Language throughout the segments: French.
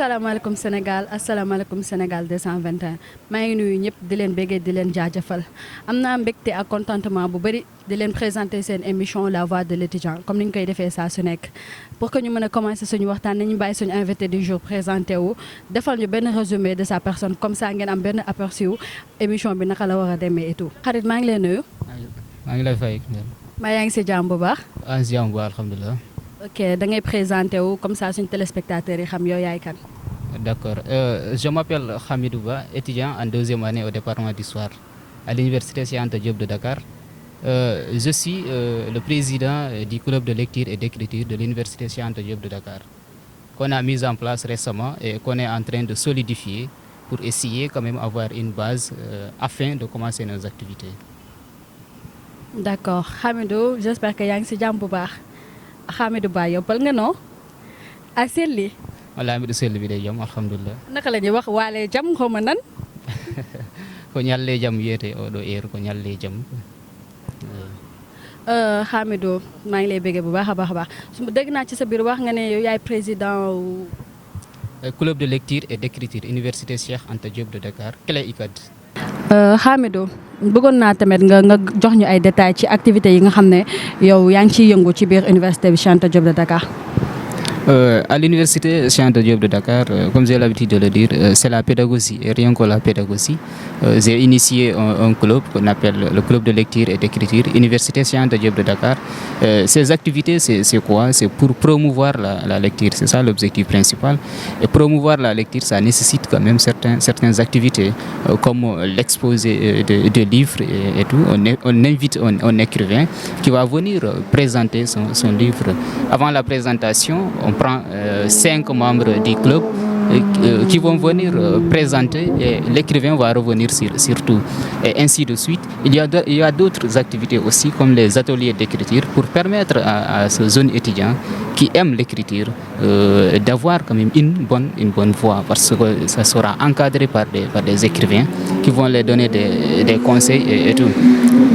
asalaamaaleykum Sénégal asalaamaaleykum Sénégal 221 maa ngi nuyu ñëpp di leen béggee di leen jaajëfal am naa mbégte ak contentement bu bëri di leen présenter seen émission La Voix de l'étudiant comme ni ñu koy defee saa su nekk pour que ñu mën a commencer suñu waxtaan nañu bàyyi suñu invité du jour présenté wu defal ñu benn résumé de sa personne comme ça ngeen am benn aperçu wu émission bi naka la war a demee et tout. xarit maa ngi lay nuyu. maa ngi lay fay. maa yaa ngi si jàmm bu baax. maa si jàmm bu baax alhamdulilah. ok da ngay présenté wu comme ça suñu téléspectateurs yi xam yow yaay kan. D'accord. Je m'appelle Hamidou Ba, étudiant en deuxième année au département d'histoire à l'université Cheikh Anta Diop de Dakar. Je suis le président du club de lecture et d'écriture de l'université Cheikh Anta Diop de Dakar, qu'on a mis en place récemment et qu'on est en train de solidifier pour essayer quand même avoir une base afin de commencer nos activités. D'accord. Hamidou, j'espère que yaa ngi si jàmm bu baax. Hamidou Ba yow pël nga noo ak Selli. wala mi ɗo selli mbiɗe jaam alhamdulillah. naka la ñuy wax waale jam xaw ma nan. ko ñalle jaam wiyete oɗo heure ko ñalle jaam. Hamidou maa ngi lay bëggee bu baax a baax a baax su ma dégg naa ci sa biir wax nga ne yow yaay président club de lecture et d'écriture université Cheikh Anta Diop de Dakar CLE ICAD. Hamidou bëggoon naa tamit nga jox ñu ay détails ci activités yi nga xam ne yow yaa ngi ciy yëngu ci biir université bi Cheikh Anta Diop de Dakar. À l'université Cheikh Anta Diop de Dakar, comme j'ai l'habitude de le dire, c'est la pédagogie et rien que la pédagogie. J'ai initié un club qu'on appelle le club de lecture et d'écriture, Université Cheikh Anta Diop de Dakar. Ces activités, c'est quoi? C'est pour promouvoir la lecture, c'est ça l'objectif principal. Et promouvoir la lecture, ça nécessite quand même certaines activités, comme l'exposé de livres et tout. On invite un écrivain qui va venir présenter son livre. Avant la présentation, on prend 5 membres du club qui vont venir présenter et l'écrivain va revenir sur tout. Et ainsi de suite. Il y a d'autres activités aussi comme les ateliers d'écriture pour permettre à ces jeunes étudiants qui aiment l'écriture d'avoir quand même une bonne voix parce que ça sera encadré par des écrivains qui vont leur donner des conseils et tout.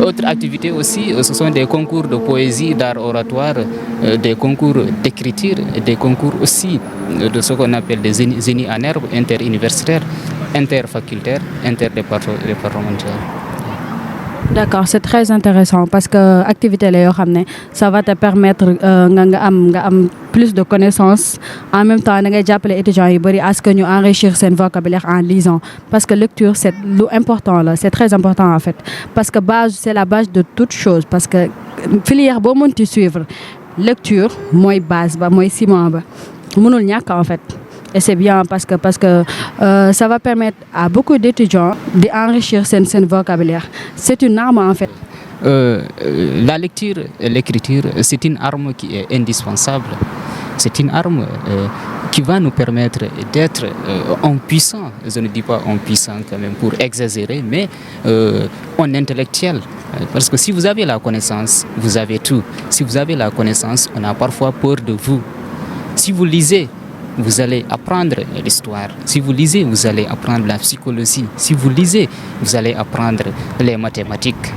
Autre activité aussi, ce sont des concours de poésie, d'art oratoire, des concours d'écriture, des concours aussi de ce qu'on appelle des génies en herbe interuniversitaires, interfacultaires, interdépartementales. D'accord, c'est très intéressant parce que activité la yoo xam ne ça va te permettre nga am plus de connaissances en même temps da ngay jàppale étudiants yu bëri à ce que ñu enrichir seen vocabulaire en lisant parce que lecture c'est lu important la c'est très important en fait parce que c'est la base de toute chose parce que filière boo mënti suivre lecture mooy base ba mooy ciment ba mënul ñàkk en fait. Et c'est bien parce que ça va permettre à beaucoup d'étudiants d'enrichir son vocabulaire. C'est une arme en fait. La lecture et l'écriture, c'est une arme qui est indispensable. C'est une arme qui va nous permettre d'être en puissant. Je ne dis pas en puissant quand même pour exagérer, mais en intellectuel. Parce que si vous avez la connaissance, vous avez tout. Si vous avez la connaissance, on a parfois peur de vous. Si vous lisez, vous allez apprendre l'histoire. Si vous lisez, vous allez apprendre la psychologie. Si vous lisez, vous allez apprendre les mathématiques.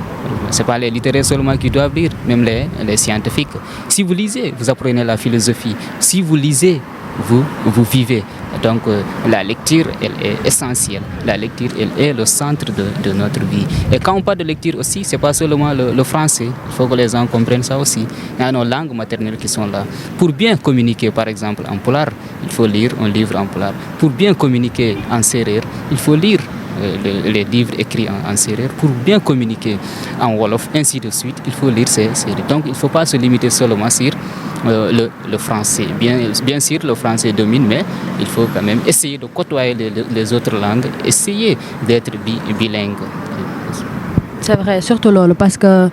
Ce n'est pas les littéraires seulement qui doivent lire, même les scientifiques. Si vous lisez, vous apprenez la philosophie. Si vous lisez, vous vivez. Donc la lecture, elle est essentielle. La lecture, elle est le centre de notre vie. Et quand on parle de lecture aussi, ce n'est pas seulement le français. Il faut que les gens comprennent ça aussi. Il y a nos langues maternelles qui sont là. Pour bien communiquer, par exemple, en pulaar, il faut lire un livre en pulaar. Pour bien communiquer en séeréer, il faut lire les livres écrits en séeréer. Pour bien communiquer en wolof, ainsi de suite, il faut lire ces livres. Donc il ne faut pas se limiter seulement sur le français. Bien sûr, le français domine, mais il faut quand même essayer de côtoyer les autres langues, essayer d'être bilingue. C'est vrai, surtout loolu parce que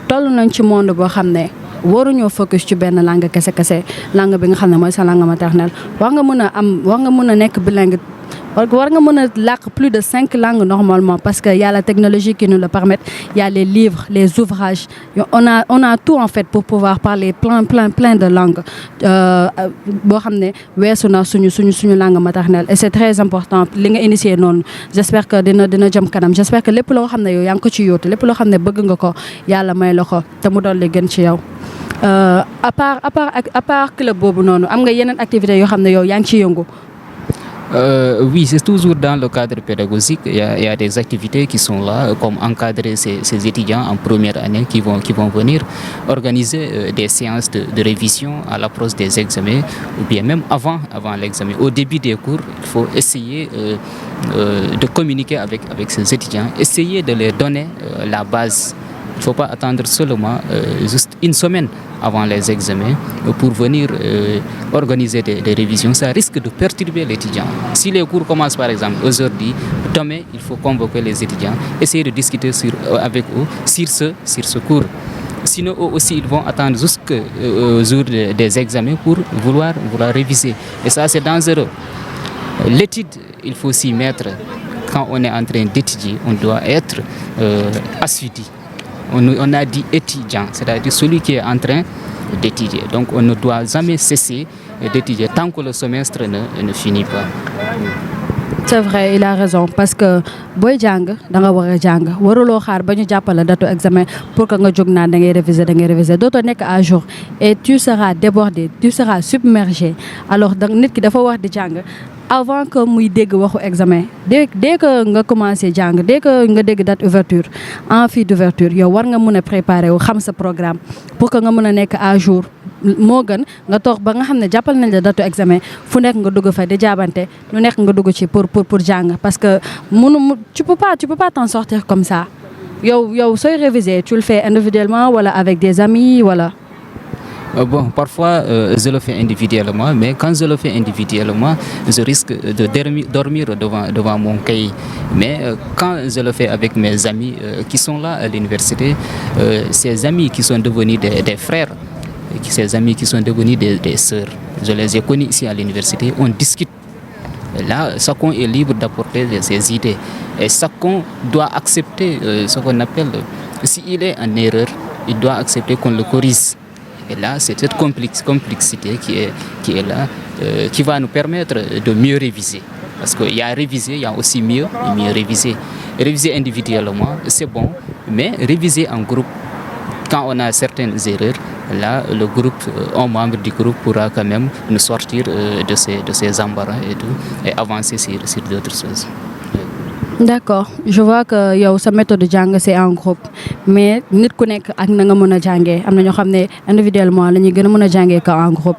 toll nañ ci monde boo xam ne waruñoo focus ci benn langue kese langue bi nga xam ne mooy sa langue maternelle war nga mën a nekk bilingue war nga mën a làkk plus de 5 langues normalement parce que y a la technologie qui nous le permet, il y a les livres, les ouvrages, on a tout en fait pour pouvoir parler plein de langues boo xam ne weesu na suñu langue maternelle et c'est très important li nga initié noonu j'espère que dina jëm kanam j'espère que lépp loo xam ne yow yaa ngi ko ci yóotu lépp loo xam ne bëgg nga ko yàlla may la ko te mu doon li gën ci yow à part club boobu noonu am nga yeneen activités yoo xam ne yow yaa ngi ciy yëngu. Oui, c'est toujours dans le cadre pédagogique. Il y a des activités qui sont là, comme encadrer ces étudiants en première année qui vont venir organiser des séances de révision à l'approche des examens, ou bien même avant l'examen. Au début des cours, il faut essayer de communiquer avec ces étudiants, essayer de leur donner la base. Il ne faut pas attendre seulement juste une semaine avant les examens pour venir organiser des révisions. Ça risque de perturber l'étudiant. Si les cours commencent par exemple aujourd'hui, demain, il faut convoquer les étudiants, essayer de discuter avec eux sur ce cours. Sinon, eux aussi, ils vont attendre jusqu'au jour des examens pour vouloir réviser. Et ça, c'est dangereux. L'étude, il faut s'y mettre. Quand on est en train d'étudier, on doit être assidu. On a dit étudiant, c'est-à-dire celui qui est en train d'étudier. Donc on ne doit jamais cesser d'étudier tant que le semestre ne finit pas. C'est vrai, il a raison parce que boy jàng da nga war a jàng waruloo xaar ba ñu jàppale datu examen pour que nga jóg naan da ngay réviser dootoo nekk à jour et tu seras débordé, tu seras submergé. Alors donc nit ki dafa war di jàng avant que muy dégg waxu examen dès que nga commencé jàng dès que nga dégg date ouverture amphi d'ouverture yow war nga mën a préparer wu xam sa programme pour que nga mën a nekk à jour. moo gën nga toog ba nga xam ne jàppal nañ la datu examen fu nekk nga dugg fa di jaabante lu nekk nga dugg ci pour jàng parce que tu peux pas t'en sortir comme ça yow sooy réviser tu le fais individuellement wala avec des amis wala. Bon, parfois je le fais individuellement, mais quand je le fais individuellement, je risque de dormir devant mon cahier. Mais quand je le fais avec mes amis qui sont là à l'université, ces amis qui sont devenus des frères, ces amis qui sont devenus des sœurs, je les ai connus ici à l'université, on discute. Et là, chacun est libre d'apporter ses idées. Et chacun doit accepter ce qu'on appelle, s'il est en erreur, il doit accepter qu'on le corrige. Et là, c'est cette complexité qui est là, qui va nous permettre de mieux réviser. Parce qu'il y a réviser, il y a aussi mieux réviser. Réviser individuellement, c'est bon, mais réviser en groupe, quand on a certaines erreurs, là, le groupe, un membre du groupe pourra quand même nous sortir de ces embarras et tout, et avancer sur d'autres choses. D'accord, je vois que yow sa méthode de jàng c'est en groupe mais nit ku nekk ak na nga mën a jàngee am na ñoo xam ne individuellement la ñuy gën a mën a jàngee que en groupe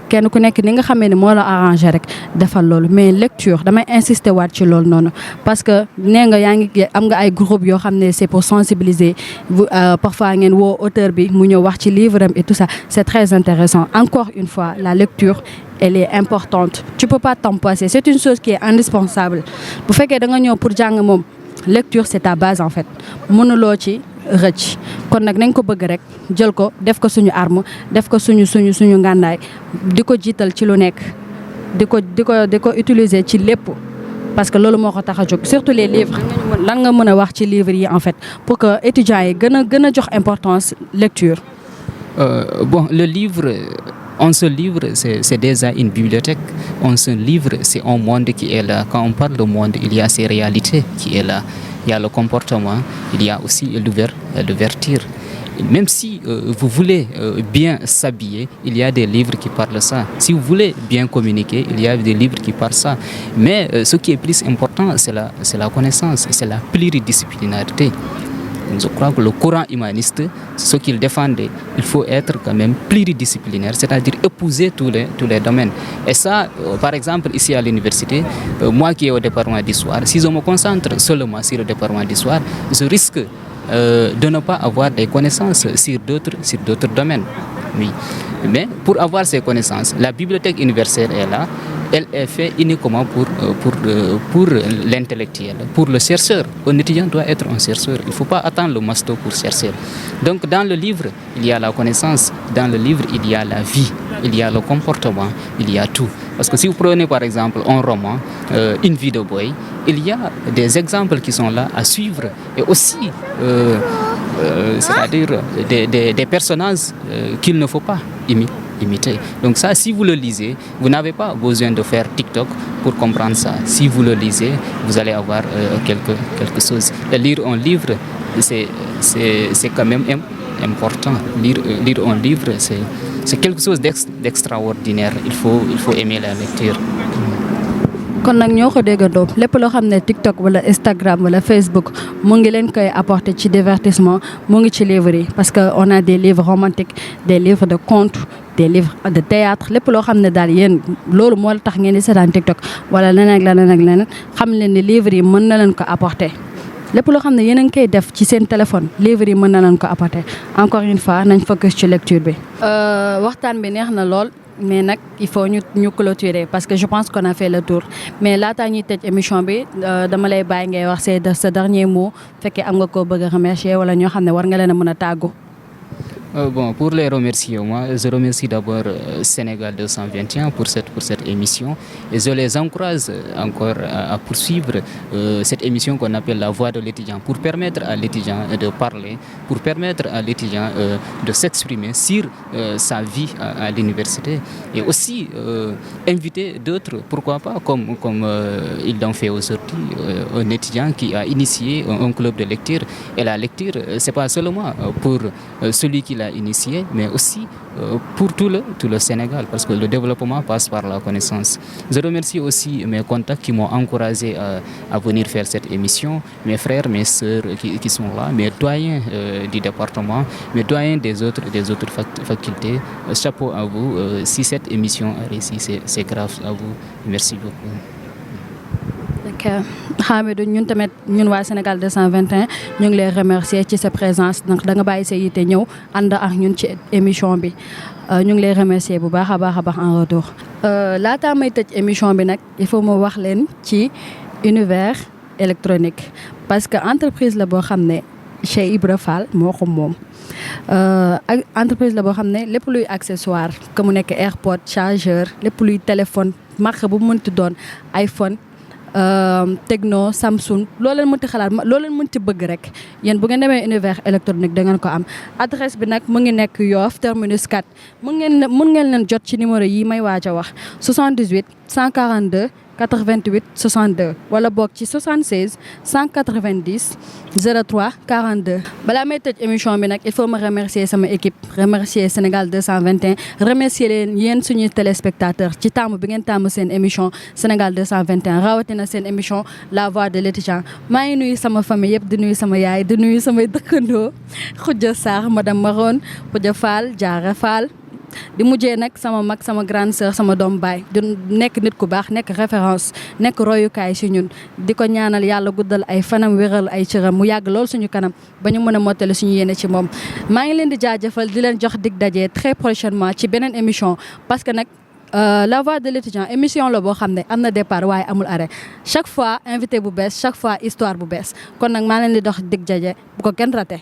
kenn ku nekk ni nga xamee ne moo la arrangé rek defal loolu mais lecture damay insister waat ci loolu noonu parce que nee nga yaa ngi am nga ay groupe yoo xam ne c'est pour sensibiliser parfois ngeen woo auteur bi mu ñëw wax ci livre am et tout ça c'est très intéressant. Encore une fois, la lecture elle est importante. Tu peux pas t'en passer. C'est une chose qui est indispensable. Bu fekkee da nga ñëw pour jàng moom lecture c'est ta base en fait mënuloo ci rëcc kon nag nañ ko bëgg rek jël ko def ko suñu arme def ko suñu ngàndaay di ko jiital ci lu nekk di ko utiliser ci lépp parce que loolu moo ko tax a jóg surtout les livres lan nga mën a wax ci livres yi en fait pour que étudiants yi gën a jox importance lecture. Bon, le livre, on se livre, c'est déjà une bibliothèque. On se livre, c'est un monde qui est là. Quand on parle de monde, il y a ces réalités qui est là. Il y a le comportement, il y a aussi l'ouverture. Même si vous voulez bien s'habiller, il y a des livres qui parlent de ça. Si vous voulez bien communiquer, il y a des livres qui parlent de ça. Mais ce qui est plus important, c'est la connaissance, c'est la pluridisciplinarité. Je crois que le courant humaniste, ce qu'il défendait, il faut être quand même pluridisciplinaire, c'est-à-dire épouser tous les domaines. Et ça, par exemple, ici à l'université, moi qui est au département d'histoire, si je me concentre seulement sur le département d'histoire, je risque de ne pas avoir des connaissances sur d'autres domaines. Oui. Mais pour avoir ces connaissances, la bibliothèque universelle est là. Elle est faite uniquement pour l'intellectuel, pour le chercheur. Un étudiant doit être un chercheur. Il ne faut pas attendre le master pour chercher. Donc dans le livre, il y a la connaissance. Dans le livre, il y a la vie. Il y a le comportement. Il y a tout. Parce que si vous prenez par exemple un roman, Une vie de boy, il y a des exemples qui sont là à suivre. Et aussi, c'est-à-dire des personnages qu'il ne faut pas imiter. Donc ça, si vous le lisez, vous n'avez pas besoin de faire TikTok pour comprendre ça. Si vous le lisez, vous allez avoir quelque chose. Et lire un livre, c'est quand même important. Lire un livre, c'est quelque chose d'extraordinaire. Il faut aimer la lecture. kon nag ñoo ko déggandoo lépp loo xam ne TikTok wala Instagram wala Facebook mu ngi leen koy apporter ci divertissement mu ngi ci livres yi parce que on a des livres romantiques des livres de contes des livres de théâtre lépp loo xam ne daal yéen loolu moo tax ngeen di seetaan TikTok wala leneen ak leneen ak leneen xam leen ni livres yi mën na leen ko apporter. lépp loo xam ne yéen a ngi koy def ci seen téléphone livre yi mën na leen ko apporter encore une fois nañ focus ci lecture bi. waxtaan bi neex na lool mais nag il faut ñu clôturer parce que je pense qu'on a fait le tour mais laataa ñuy tëj émission bi dama lay bàyyi ngay wax sa dernier mot fekkee am nga koo bëgg a remercier wala ñoo xam ne war nga leen a mën a tàggu. Bon, pour les remerciements, je remercie d'abord Sénégal 221 pour cette émission et je les encourage encore à poursuivre cette émission qu'on appelle la voix de l'étudiant pour permettre à l'étudiant de parler, pour permettre à l'étudiant de s'exprimer sur sa vie à l'université et aussi inviter d'autres, pourquoi pas, comme il l'ont fait aujourd'hui, un étudiant qui a initié un club de lecture. Et la lecture, c'est pas seulement pour celui qui l'a initié, mais aussi pour tout le Sénégal, parce que le développement passe par la connaissance. Je remercie aussi mes contacts qui m'ont encouragé à venir faire cette émission, mes frères, mes sœurs qui sont là, mes doyens du département, mes doyens des autres facultés. Chapeau à vous. Si cette émission a réussi, c'est grâce à vous. Merci beaucoup. Hamidou ñun tamit ñun waa Sénégal 221 ñu ngi lay remercier ci sa présence donc da nga bàyyi sa yite ñëw ànd ak ñun ci émission bi ñu ngi lay remercier bu baax a baax en retour. laataa may tëj émission bi nag il faut ma wax leen ci univers électronique parce que entreprise la boo xam ne Cheikh Ibra Fall moo ko moom. ak entreprise la boo xam ne lépp luy accessoire que mu nekk AirPod chargeur lépp luy téléphone marque bu mu mënti doon iPhone. Tecno Samsung loo leen mënti xalaat loo leen mënti bëgg rek yéen bu ngeen demee univers électronique da ngeen ko am adresse bi nag mu ngi nekk Yoff terminus 4 mën ngeen leen jot ci numéro yi may waaj a wax 78 142 88 62 wala boog ci 76 190 03 42. balaa may tëj émission bi nag il faut ma remercier sama équipe remercier Sénégal 221 remercier leen yéen suñuy téléspectateurs ci taamu bi ngeen taamu seen émission Sénégal 221 rawatina seen émission La Voix de l'étudiant maa ngi nuyu sama famille yëpp di nuyu sama yaay di nuyu samay dëkkandoo Khoudia Sarr madame Maron Khoudia Fall Diarra Fall. di mujjee nag sama mag sama grande sœur sama doom baay di nekk nit ku baax nekk référence nekk royukaay si ñun di ko ñaanal yàlla guddal ay fanam wéral ay cëram mu yàgg lool suñu kanam ba ñu mën a mottali suñu yéene ci moom. maa ngi leen di jaajëfal di leen jox dig daje très prochainement ci beneen émission parce que nag La Voix de l'étudiant émission la boo xam ne am na départ waaye amul arrêt chaque fois invité bu bees chaque fois histoire bu bees kon nag maa leen di dox dig daje bu ko kenn raté.